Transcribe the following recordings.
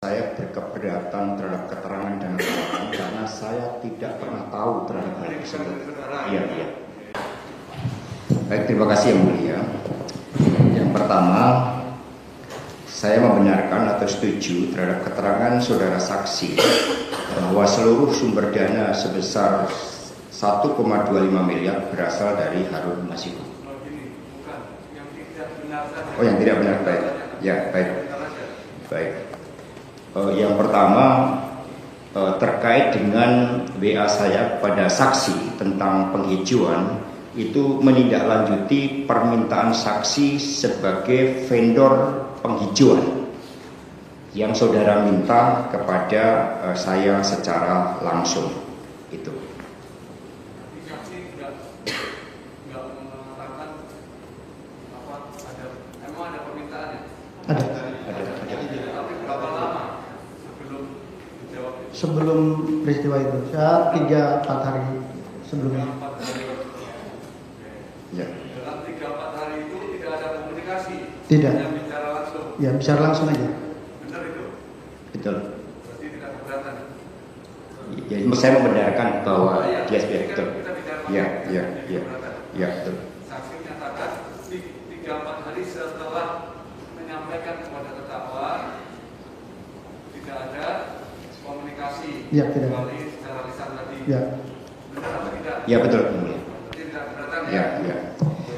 Saya berkeberatan terhadap keterangan dan keterangan karena saya tidak pernah tahu terhadap hal tersebut. Iya. Baik, terima kasih yang mulia. Yang pertama, saya membenarkan atau setuju terhadap keterangan saudara saksi bahwa seluruh sumber dana sebesar 1,25 miliar berasal dari Harun Masiku. Oh, yang tidak benar, baik. Ya, baik. Yang pertama terkait dengan WA saya pada saksi tentang penghijauan, itu menindaklanjuti permintaan saksi sebagai vendor penghijauan yang saudara minta kepada saya secara langsung. Itu. Sebelum peristiwa itu, saya 3-4 hari sebelumnya. Ya. Dalam 3-4 hari itu tidak ada komunikasi. Tidak. Yang bicara langsung. Ya, bicara langsung aja. Benar itu. Betul. Berarti tidak keberatan. Ya, saya membenarkan bahwa dia betul. Ya, betul. Saksi menyatakan 3-4 hari setelah menyampaikan kepada terdakwa tidak ada komunikasi. Ya, tidak. Kembali secara lisan tadi. Ya. Benar atau tidak? Ya, betul. Berarti tidak keberatan Ya.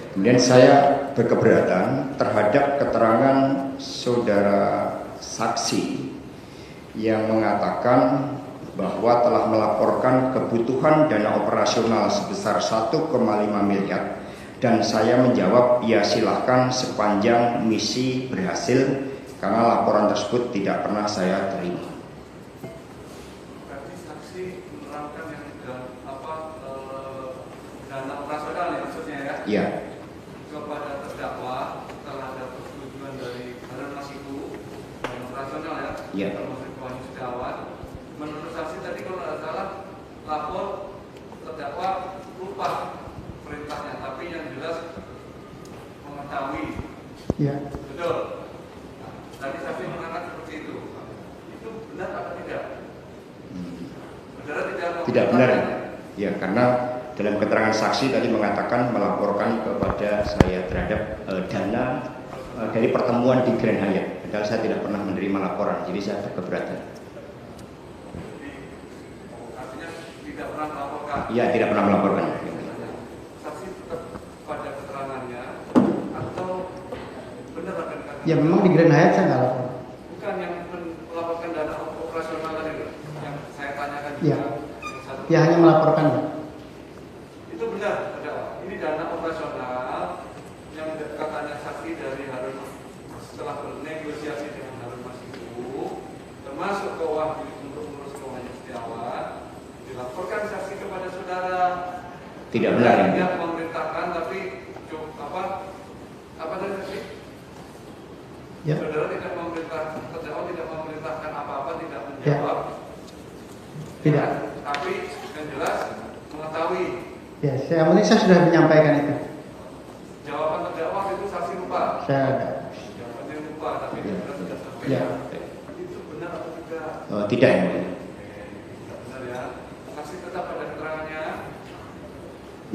Kemudian saya berkeberatan terhadap keterangan saudara saksi yang mengatakan bahwa telah melaporkan kebutuhan dana operasional sebesar 1,5 miliar dan saya menjawab ya silahkan sepanjang misi berhasil karena laporan tersebut tidak pernah saya terima. Berarti saksi menerangkan yang dana operasional ya maksudnya ya? Iya. Kepada terdakwa telah ada persetujuan dari Harun Masiku dan operasional ya? Iya. Termasuk Wahyu Setiawan. Menurut saksi tadi kalau tidak salah lapor terdakwa lupa perintahnya, tapi yang jelas mengetahui. Ya. Betul. Nah, tadi saksi mengatakan seperti itu. Itu benar atau tidak? Saudara Tidak benar. Ya, karena dalam keterangan saksi tadi mengatakan melaporkan kepada saya terhadap dana dari pertemuan di Grand Hyatt. Padahal saya tidak pernah menerima laporan, jadi saya berkeberatan. Artinya tidak pernah melaporkan. Iya, tidak pernah melaporkan. Saksi tetap pada keterangannya atau benar akan dikatakan? Ya, memang di Grand Hyatt saya nggak lapor. Bukan yang melaporkan dana operasional tadi yang saya tanyakan juga. Ya. Yang satu. Ya, hanya melaporkan. Itu benar, ini dana operasional yang katanya saksi dari Harun setelah bernegosiasi dengan Harun Masiku, termasuk ke Wahyu untuk mengurus ke Wahyu Setiawan, dilaporkan saksi kepada saudara. Tidak benar. Tidak memerintahkan, tapi apa tadi saksi? Ya. Saudara tidak memerintahkan, terdakwa tidak memerintahkan apa-apa, tidak menjawab. Tidak. Tapi yang jelas mengetahui. Ya, saya sudah menyampaikan itu. Jawaban terdakwa itu saksi lupa. Saya ada. Jawabannya lupa, tapi tidak sampai. Ya. Itu benar atau tidak? Tidak. Tidak benar ya. Saksi tetap pada keterangannya.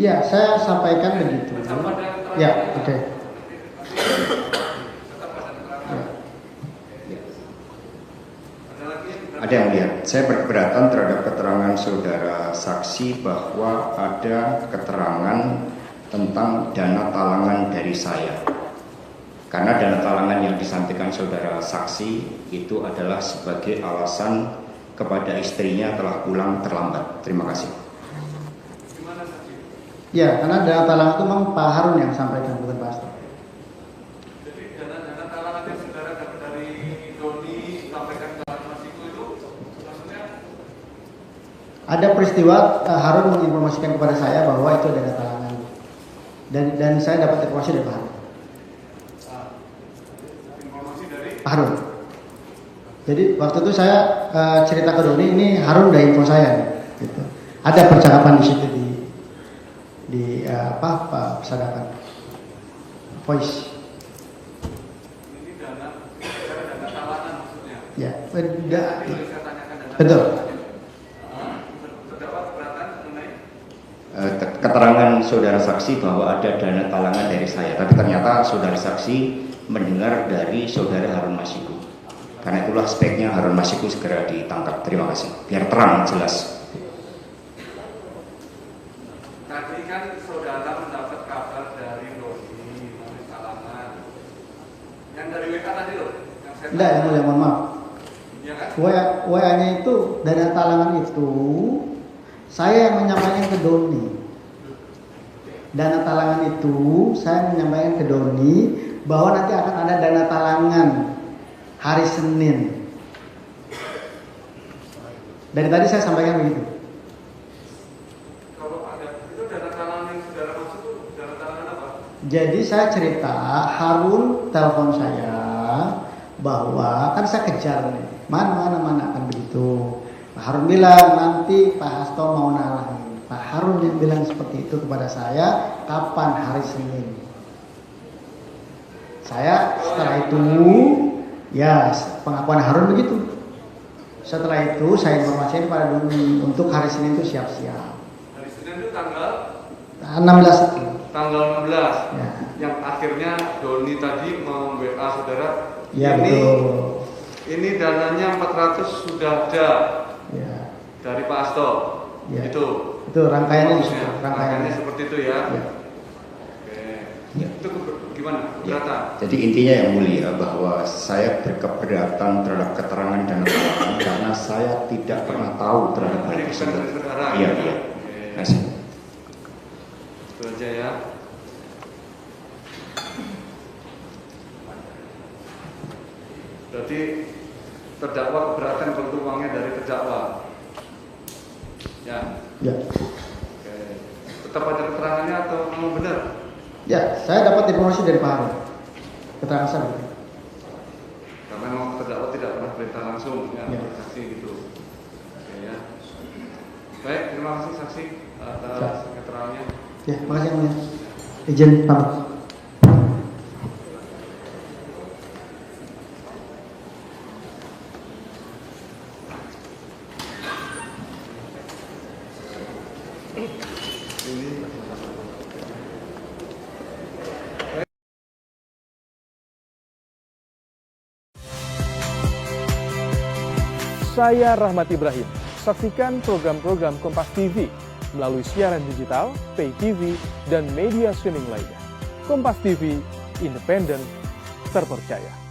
Ya, saya sampaikan begitu. Tetap pada keterangannya. Ya, oke. Tetap pada keterangan. Ada lagi yang Ada yang lihat. Saya berkeberatan terhadap keterangan saudara saksi bahwa ada keterangan tentang dana talangan dari saya. Karena dana talangan yang disampaikan saudara saksi itu adalah sebagai alasan kepada istrinya telah pulang terlambat. Terima kasih. Gimana saksi? Ya, karena dana talangan itu memang Pak Harun yang sampaikan, bukan Pak Hasto. Jadi dana talangan yang saudara dapat dari Doni sampaikan ke Harun Masiku itu maksudnya? Ada peristiwa Harun menginformasikan kepada saya bahwa itu dana talangan. Dan saya dapat informasi dari Pak Harun. Informasi dari Pak Harun. Jadi waktu itu saya cerita ke Doni, ini Harun udah info saya. Gitu. Ada percakapan di situ di persadapan voice. ini dana talangan maksudnya. Ya, Tadi saya tanyakan dan betul. terdakwa keberatan mengenai Keterangan saudara saksi bahwa ada dana talangan dari saya, tapi ternyata saudara saksi mendengar dari saudara Harun Masiku. Karena itulah speknya Harun Masiku segera ditangkap. Terima kasih. Biar terang jelas. tadi kan saudara mendapat kabar dari Doni melalui talangan. Yang dari WK tadi loh, yang saya Enggak, yang mulia, mohon maaf. ya kan? WA-nya itu, dana talangan itu saya yang menyampaikan ke Doni. Dana talangan itu saya menyampaikan ke Doni bahwa nanti akan ada dana talangan hari Senin. Dari tadi saya sampaikan begitu. Kalau ada itu dana talangan yang saudara maksud itu dana talangan apa? Jadi saya cerita, Harun telepon saya bahwa kan saya kejar nih, mana kan begitu. Pak Harun bilang nanti Pak Hasto mau nalangin. Pak Harun yang bilang seperti itu kepada saya, kapan hari Senin. Saya setelah itu, ya pengakuan Harun begitu. Setelah itu saya informasikan kepada Doni untuk hari Senin itu siap-siap. Hari Senin itu tanggal 16 itu. tanggal 16 Ya. yang akhirnya Doni tadi mem-WA saudara. Ya ini betul. ini dananya 400 sudah ada Ya. dari Pak Hasto. Ya. Itu Rangkaiannya di situ. maksudnya. Rangkaiannya. Rangkaiannya seperti itu ya. Ya. Oke. Ya. Itu gimana? Ya. Keberatan? Jadi intinya yang mulia bahwa saya berkeberatan terhadap keterangan dana talangan karena saya tidak pernah tahu terhadap hal Ini bukan tersebut. dari saudara. Iya, iya. Oke. Terima kasih. Itu aja ya. Berarti terdakwa keberatan kalau uangnya dari terdakwa. Ya. Ya. Oke. Tetap ada keterangannya atau memang benar? Ya, saya dapat informasi dari Pak Harun. Keterangan saya begitu. Karena memang terdakwa tidak pernah perintah langsung ya, Ya. saksi gitu. Oke ya. Baik, terima kasih saksi atas keterangannya. Ya, makasih yang mulia. Izin pamit. Saya Rahmat Ibrahim. Saksikan program-program Kompas TV melalui siaran digital, pay TV, dan media streaming lainnya. Kompas TV, independen, terpercaya.